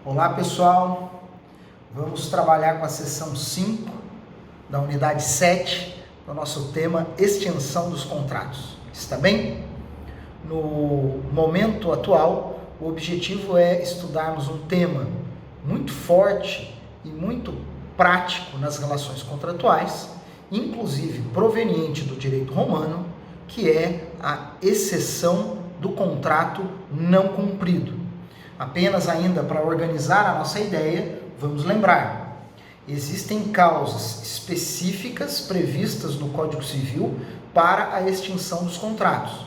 Olá pessoal, vamos trabalhar com a seção 5 da unidade 7 do nosso tema extinção dos contratos. Está bem? No momento atual, o objetivo é estudarmos um tema muito forte e muito prático nas relações contratuais, inclusive proveniente do direito romano, que é a exceção do contrato não cumprido. Apenas ainda para organizar a nossa ideia, vamos lembrar, existem causas específicas previstas no Código Civil para a extinção dos contratos.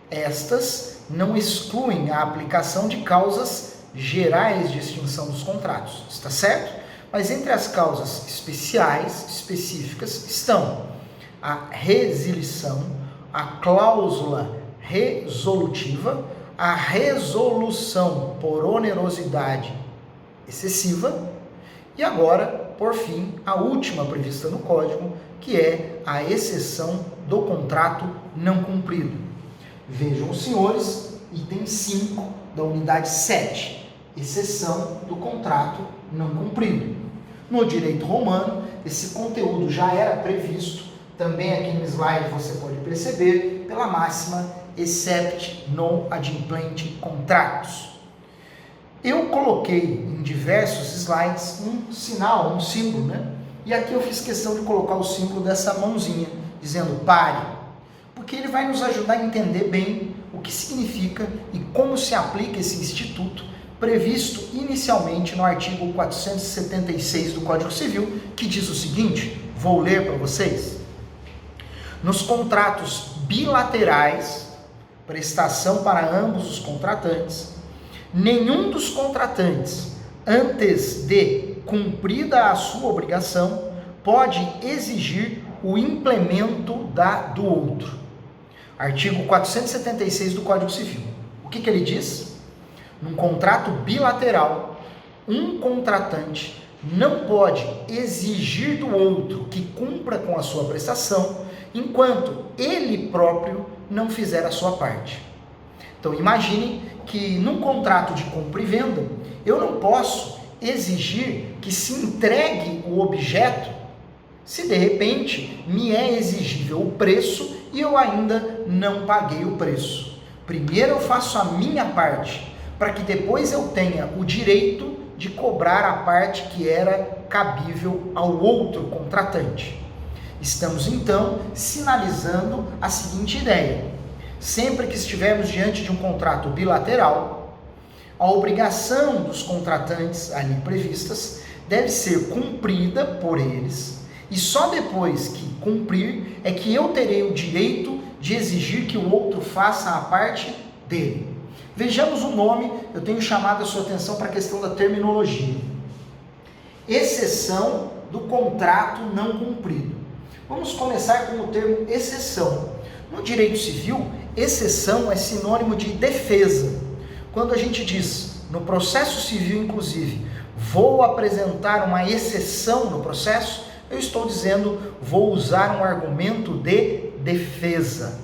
Estas não excluem a aplicação de causas gerais de extinção dos contratos, está certo? Mas entre as causas específicas, estão a resilição, a cláusula resolutiva, a resolução por onerosidade excessiva e agora, por fim, a última prevista no Código, que é a exceção do contrato não cumprido. Vejam os senhores, item 5 da unidade 7, exceção do contrato não cumprido. No direito romano, esse conteúdo já era previsto, também aqui no slide você pode perceber, pela máxima except non adimplente contractus. Eu coloquei em diversos slides um sinal, um símbolo, né? E aqui eu fiz questão de colocar o símbolo dessa mãozinha, dizendo pare, porque ele vai nos ajudar a entender bem o que significa e como se aplica esse instituto previsto inicialmente no artigo 476 do Código Civil, que diz o seguinte, vou ler para vocês. Nos contratos bilaterais, prestação para ambos os contratantes, nenhum dos contratantes, antes de cumprida a sua obrigação, pode exigir o implemento do outro. Artigo 476 do Código Civil. O que ele diz? Num contrato bilateral, um contratante não pode exigir do outro que cumpra com a sua prestação, enquanto ele próprio não fizer a sua parte. Então imagine que num contrato de compra e venda, eu não posso exigir que se entregue o objeto se de repente me é exigível o preço e eu ainda não paguei o preço. Primeiro eu faço a minha parte, para que depois eu tenha o direito de cobrar a parte que era cabível ao outro contratante. Estamos então sinalizando a seguinte ideia: sempre que estivermos diante de um contrato bilateral, a obrigação dos contratantes ali previstas deve ser cumprida por eles e só depois que cumprir é que eu terei o direito de exigir que o outro faça a parte dele. Vejamos o nome, eu tenho chamado a sua atenção para a questão da terminologia. Exceção do contrato não cumprido. Vamos começar com o termo exceção. No direito civil, exceção é sinônimo de defesa. Quando a gente diz, no processo civil inclusive, vou apresentar uma exceção no processo, eu estou dizendo, vou usar um argumento de defesa.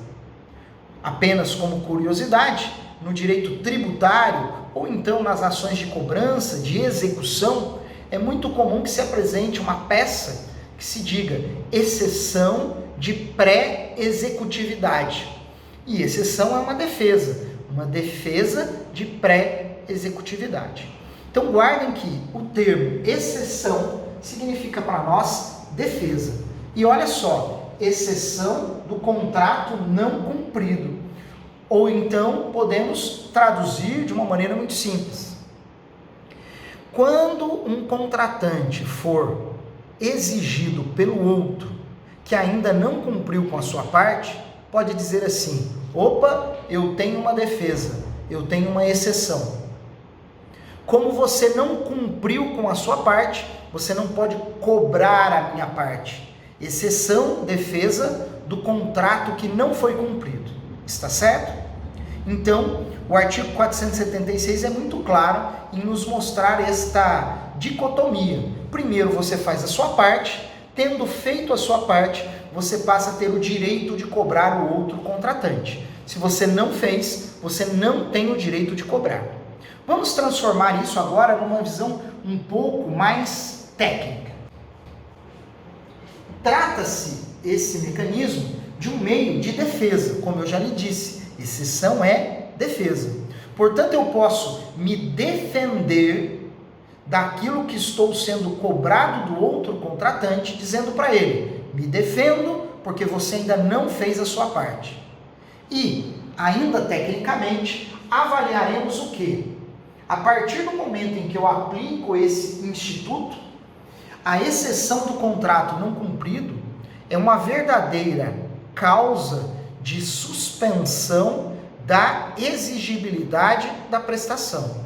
Apenas como curiosidade, no direito tributário ou então nas ações de cobrança, de execução, é muito comum que se apresente uma peça que se diga exceção de pré-executividade. E exceção é uma defesa de pré-executividade. Então guardem que o termo exceção significa para nós defesa. E olha só, exceção do contrato não cumprido. Ou então podemos traduzir de uma maneira muito simples. Quando um contratante for exigido pelo outro que ainda não cumpriu com a sua parte, pode dizer assim, opa, eu tenho uma defesa, eu tenho uma exceção. Como você não cumpriu com a sua parte, você não pode cobrar a minha parte. Exceção, defesa do contrato que não foi cumprido. Está certo? Então, o artigo 476 é muito claro em nos mostrar esta dicotomia. Primeiro você faz a sua parte, tendo feito a sua parte, você passa a ter o direito de cobrar o outro contratante. Se você não fez, você não tem o direito de cobrar. Vamos transformar isso agora numa visão um pouco mais técnica. Trata-se esse mecanismo de um meio de defesa, como eu já lhe disse, exceção é defesa. Portanto, eu posso me defender daquilo que estou sendo cobrado do outro contratante, dizendo para ele, me defendo porque você ainda não fez a sua parte. E, ainda tecnicamente, avaliaremos o quê? A partir do momento em que eu aplico esse instituto, a exceção do contrato não cumprido é uma verdadeira causa de suspensão da exigibilidade da prestação.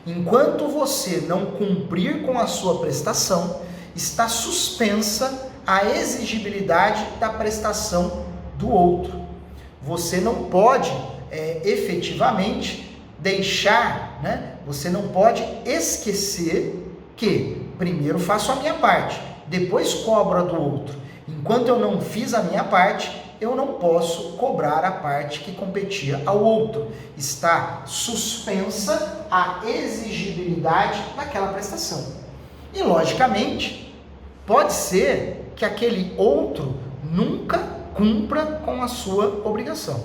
Enquanto você não cumprir com a sua prestação, está suspensa a exigibilidade da prestação do outro. Você não pode efetivamente deixar, você não pode esquecer que primeiro faço a minha parte, depois cobro a do outro. Enquanto eu não fiz a minha parte, eu não posso cobrar a parte que competia ao outro. Está suspensa a exigibilidade daquela prestação. E, logicamente, pode ser que aquele outro nunca cumpra com a sua obrigação.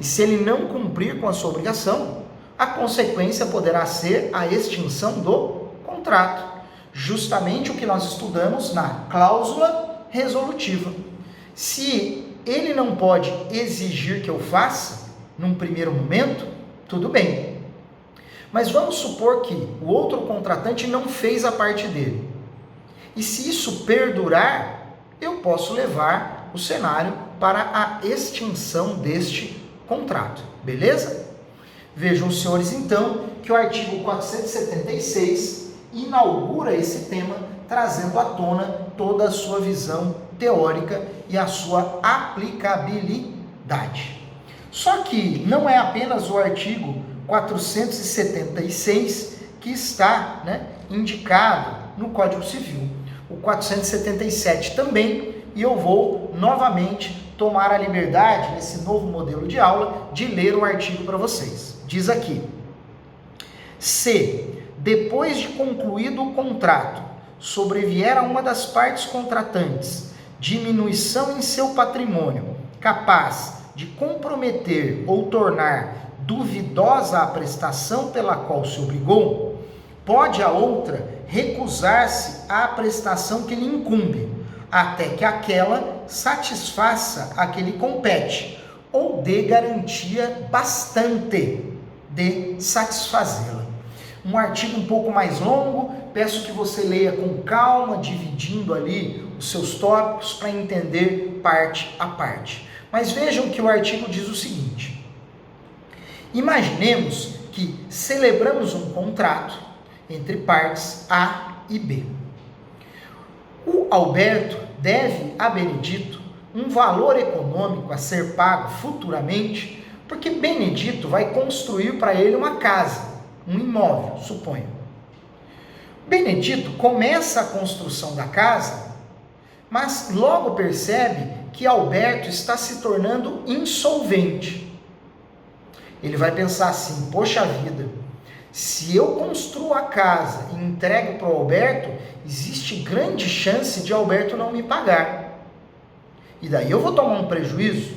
E se ele não cumprir com a sua obrigação, a consequência poderá ser a extinção do contrato. Justamente o que nós estudamos na cláusula resolutiva. Se ele não pode exigir que eu faça, num primeiro momento, tudo bem. Mas vamos supor que o outro contratante não fez a parte dele. E se isso perdurar, eu posso levar o cenário para a extinção deste contrato. Beleza? Vejam, senhores, então, que o artigo 476 inaugura esse tema, trazendo à tona toda a sua visão teórica e a sua aplicabilidade. Só que não é apenas o artigo 476 que está indicado no Código Civil. O 477 também, e eu vou novamente tomar a liberdade, nesse novo modelo de aula, de ler o artigo para vocês. Diz aqui: se, depois de concluído o contrato, sobrevier a uma das partes contratantes diminuição em seu patrimônio, capaz de comprometer ou tornar duvidosa a prestação pela qual se obrigou, pode a outra recusar-se à prestação que lhe incumbe, até que aquela satisfaça a que lhe compete, ou dê garantia bastante de satisfazê-la. Um artigo um pouco mais longo, peço que você leia com calma, dividindo ali os seus tópicos para entender parte a parte. Mas vejam que o artigo diz o seguinte: imaginemos que celebramos um contrato entre partes A e B. O Alberto deve a Benedito um valor econômico a ser pago futuramente, porque Benedito vai construir para ele uma casa, um imóvel, suponho. Benedito começa a construção da casa, mas logo percebe que Alberto está se tornando insolvente. Ele vai pensar assim: poxa vida, se eu construo a casa e entrego para o Alberto, existe grande chance de Alberto não me pagar. E daí eu vou tomar um prejuízo.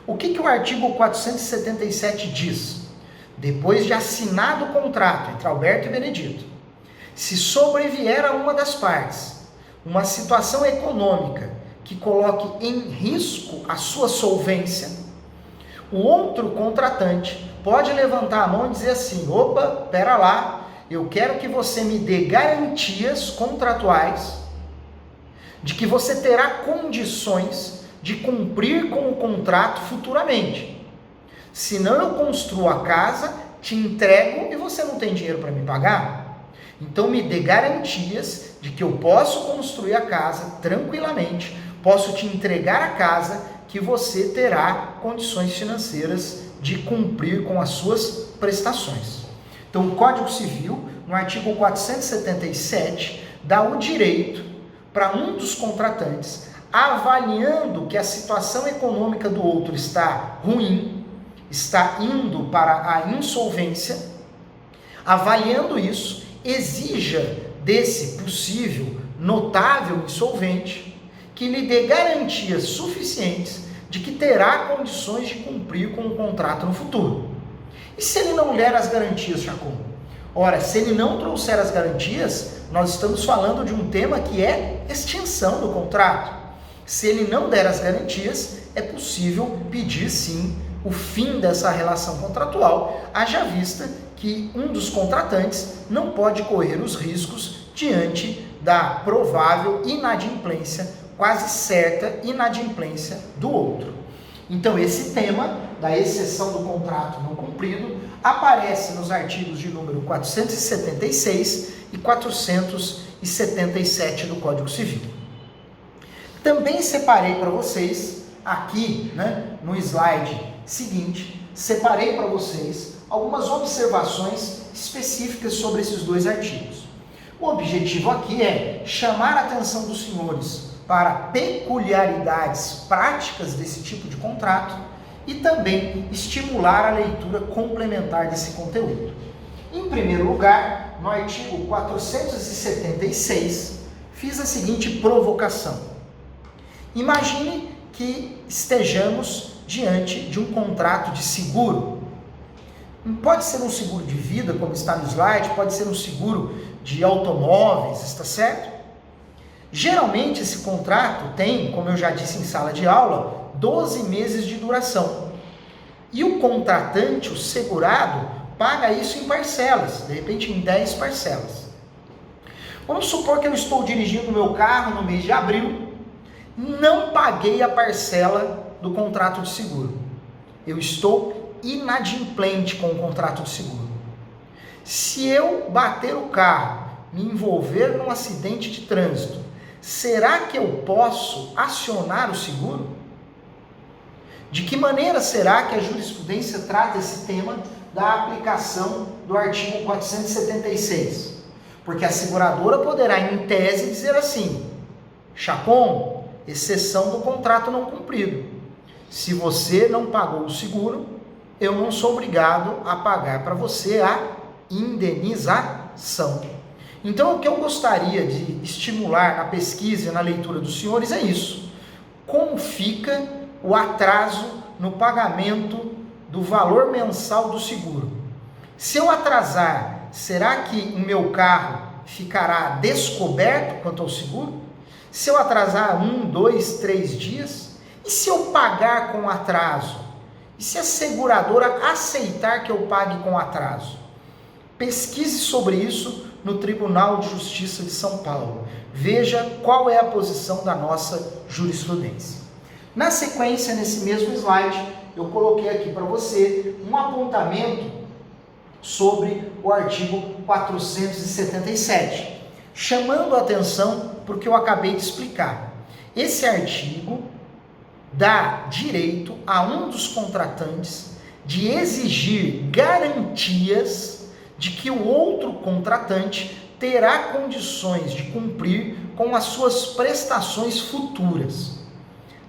O que o artigo 477 diz? Depois de assinado o contrato entre Alberto e Benedito, se sobrevier a uma das partes uma situação econômica que coloque em risco a sua solvência, o outro contratante pode levantar a mão e dizer assim: opa, pera lá, eu quero que você me dê garantias contratuais de que você terá condições de cumprir com o contrato futuramente. Senão eu construo a casa, te entrego e você não tem dinheiro para me pagar. Então me dê garantias de que eu posso construir a casa tranquilamente, posso te entregar a casa, que você terá condições financeiras de cumprir com as suas prestações. Então o Código Civil, no artigo 477, dá o direito para um dos contratantes, avaliando que a situação econômica do outro está ruim, está indo para a insolvência, Avaliando isso, exija desse possível notável insolvente que lhe dê garantias suficientes de que terá condições de cumprir com o contrato no futuro. E se ele não der as garantias, Chacon? Ora, se ele não trouxer as garantias, nós estamos falando de um tema que é extinção do contrato. Se ele não der as garantias, é possível pedir sim o fim dessa relação contratual, haja vista que um dos contratantes não pode correr os riscos diante da provável inadimplência, quase certa inadimplência do outro. Então esse tema da exceção do contrato não cumprido aparece nos artigos de número 476 e 477 do Código Civil. Também separei para vocês, aqui, no slide seguinte, separei para vocês algumas observações específicas sobre esses dois artigos. O objetivo aqui é chamar a atenção dos senhores para peculiaridades práticas desse tipo de contrato e também estimular a leitura complementar desse conteúdo. Em primeiro lugar, no artigo 476, fiz a seguinte provocação. Imagine que estejamos diante de um contrato de seguro. Pode ser um seguro de vida, como está no slide, pode ser um seguro de automóveis, está certo? Geralmente esse contrato tem, como eu já disse em sala de aula, 12 meses de duração. E o contratante, o segurado, paga isso em parcelas, de repente em 10 parcelas. Vamos supor que eu estou dirigindo o meu carro no mês de abril, não paguei a parcela do contrato de seguro. Eu estou inadimplente com o contrato de seguro. Se eu bater o carro, me envolver num acidente de trânsito, será que eu posso acionar o seguro? De que maneira será que a jurisprudência trata esse tema da aplicação do artigo 476? Porque a seguradora poderá, em tese, dizer assim: Chacon, exceção do contrato não cumprido. Se você não pagou o seguro, eu não sou obrigado a pagar para você a indenização. Então, o que eu gostaria de estimular na pesquisa e na leitura dos senhores é isso. Como fica o atraso no pagamento do valor mensal do seguro? Se eu atrasar, será que o meu carro ficará descoberto quanto ao seguro? Se eu atrasar 1, 2, 3 dias? E se eu pagar com atraso? E se a seguradora aceitar que eu pague com atraso? Pesquise sobre isso no Tribunal de Justiça de São Paulo. Veja qual é a posição da nossa jurisprudência. Na sequência, nesse mesmo slide, eu coloquei aqui para você um apontamento sobre o artigo 477, chamando a atenção para o que eu acabei de explicar. Esse artigo dá direito a um dos contratantes de exigir garantias de que o outro contratante terá condições de cumprir com as suas prestações futuras,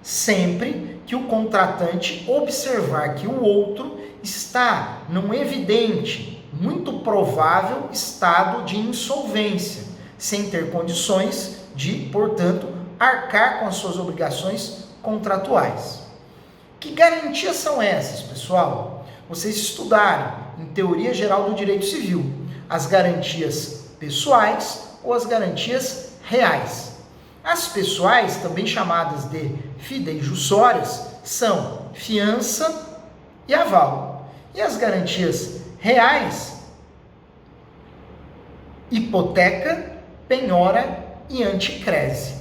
sempre que o contratante observar que o outro está num evidente, muito provável estado de insolvência, sem ter condições de, portanto, arcar com as suas obrigações contratuais. Que garantias são essas, pessoal? Vocês estudaram em Teoria Geral do Direito Civil as garantias pessoais ou as garantias reais. As pessoais, também chamadas de fideijussórias, são fiança e aval. E as garantias reais, hipoteca, penhora e anticrese.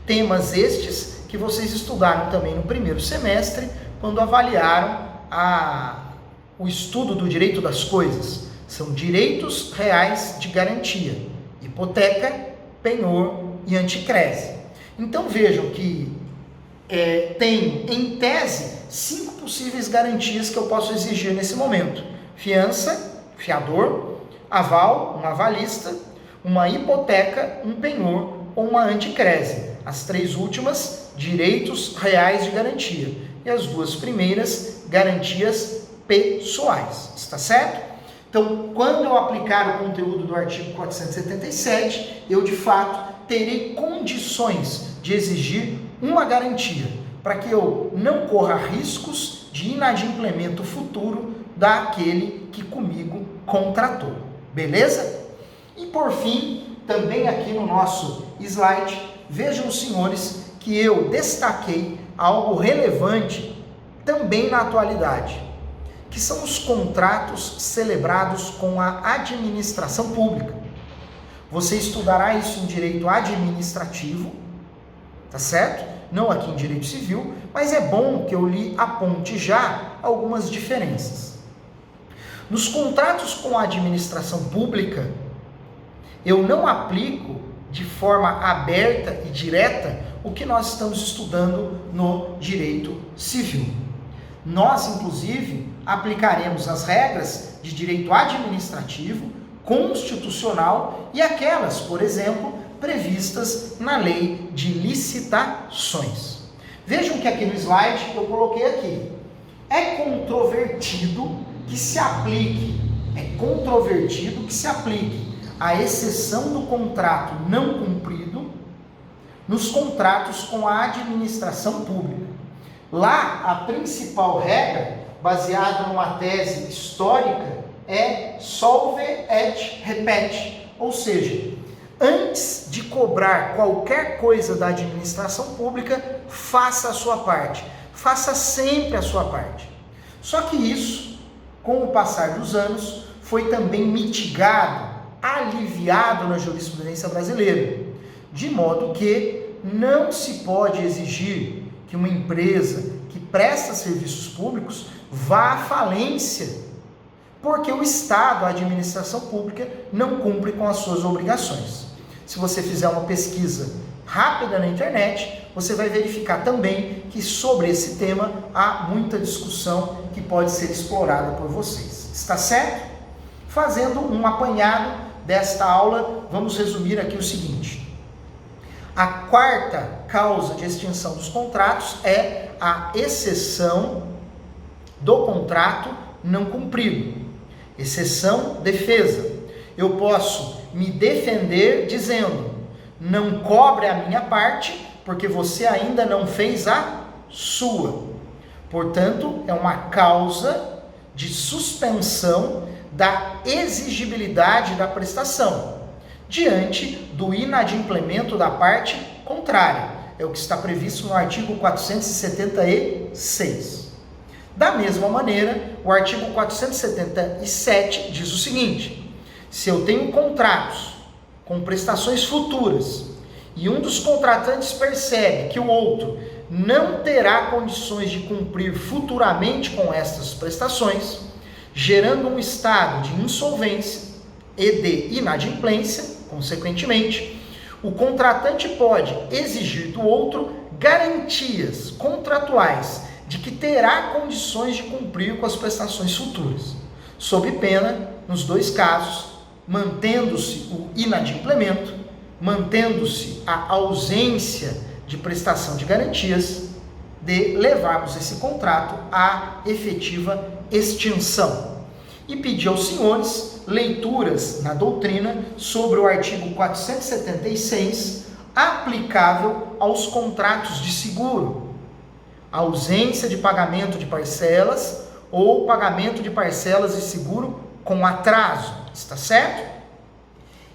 Temas estes que vocês estudaram também no primeiro semestre, quando avaliaram o estudo do direito das coisas. São direitos reais de garantia: hipoteca, penhor e anticrese. Então vejam que tem, em tese, 5 possíveis garantias que eu posso exigir nesse momento: fiança, fiador; aval, um avalista; uma hipoteca, um penhor ou uma anticrese. As 3 últimas, direitos reais de garantia, e as 2 primeiras, garantias pessoais. Está certo? Então, quando eu aplicar o conteúdo do artigo 477, eu de fato terei condições de exigir uma garantia para que eu não corra riscos de inadimplemento futuro daquele que comigo contratou. Beleza? E por fim, também aqui no nosso slide, vejam os senhores que eu destaquei algo relevante também na atualidade, que são os contratos celebrados com a administração pública. Você estudará isso em direito administrativo, tá certo? Não aqui em direito civil, mas é bom que eu lhe aponte já algumas diferenças. Nos contratos com a administração pública, eu não aplico de forma aberta e direta o que nós estamos estudando no direito civil. Nós, inclusive, aplicaremos as regras de direito administrativo, constitucional e aquelas, por exemplo, previstas na lei de licitações. Vejam que aqui no slide eu coloquei aqui. É controvertido que se aplique a exceção do contrato não cumprido nos contratos com a administração pública. Lá, a principal regra, baseada numa tese histórica, é solve et repete, ou seja, antes de cobrar qualquer coisa da administração pública, faça a sua parte, faça sempre a sua parte. Só que isso, com o passar dos anos, foi também mitigado, aliviado na jurisprudência brasileira, de modo que não se pode exigir que uma empresa que presta serviços públicos vá à falência, porque o Estado, a administração pública, não cumpre com as suas obrigações. Se você fizer uma pesquisa rápida na internet, você vai verificar também que sobre esse tema há muita discussão que pode ser explorada por vocês. Está certo? Fazendo um apanhado desta aula, vamos resumir aqui o seguinte. A quarta causa de extinção dos contratos é a exceção do contrato não cumprido. Exceção, defesa. Eu posso me defender dizendo: não cobre a minha parte, porque você ainda não fez a sua. Portanto, é uma causa de suspensão da exigibilidade da prestação, diante do inadimplemento da parte contrária. É o que está previsto no artigo 476. Da mesma maneira, o artigo 477 diz o seguinte: se eu tenho contratos com prestações futuras e um dos contratantes percebe que o outro não terá condições de cumprir futuramente com estas prestações, gerando um estado de insolvência e de inadimplência, consequentemente, o contratante pode exigir do outro garantias contratuais de que terá condições de cumprir com as prestações futuras, sob pena, nos dois casos, mantendo-se o inadimplemento, mantendo-se a ausência de prestação de garantias, de levarmos esse contrato à efetiva extinção. E pedir aos senhores leituras na doutrina sobre o artigo 476, aplicável aos contratos de seguro, ausência de pagamento de parcelas ou pagamento de parcelas de seguro com atraso, está certo?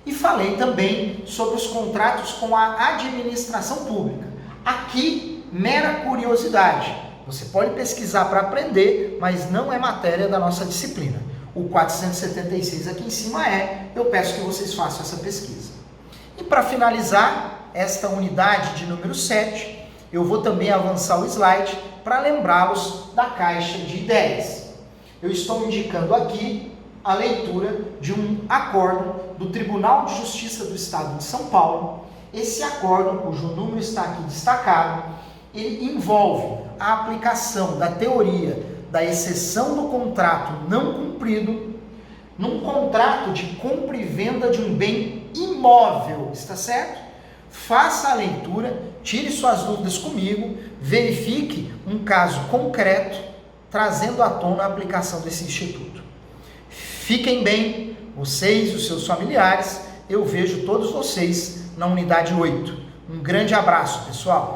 E falei também sobre os contratos com a administração pública. Aqui, mera curiosidade. Você pode pesquisar para aprender, mas não é matéria da nossa disciplina. O 476 aqui em cima eu peço que vocês façam essa pesquisa. E para finalizar esta unidade de número 7, eu vou também avançar o slide para lembrá-los da caixa de ideias. Eu estou indicando aqui a leitura de um acórdão do Tribunal de Justiça do Estado de São Paulo. Esse acórdão, cujo número está aqui destacado, ele envolve a aplicação da teoria da exceção do contrato não cumprido num contrato de compra e venda de um bem imóvel, está certo? Faça a leitura, tire suas dúvidas comigo, verifique um caso concreto, trazendo à tona a aplicação desse instituto. Fiquem bem, vocês e os seus familiares. Eu vejo todos vocês na unidade 8. Um grande abraço, pessoal!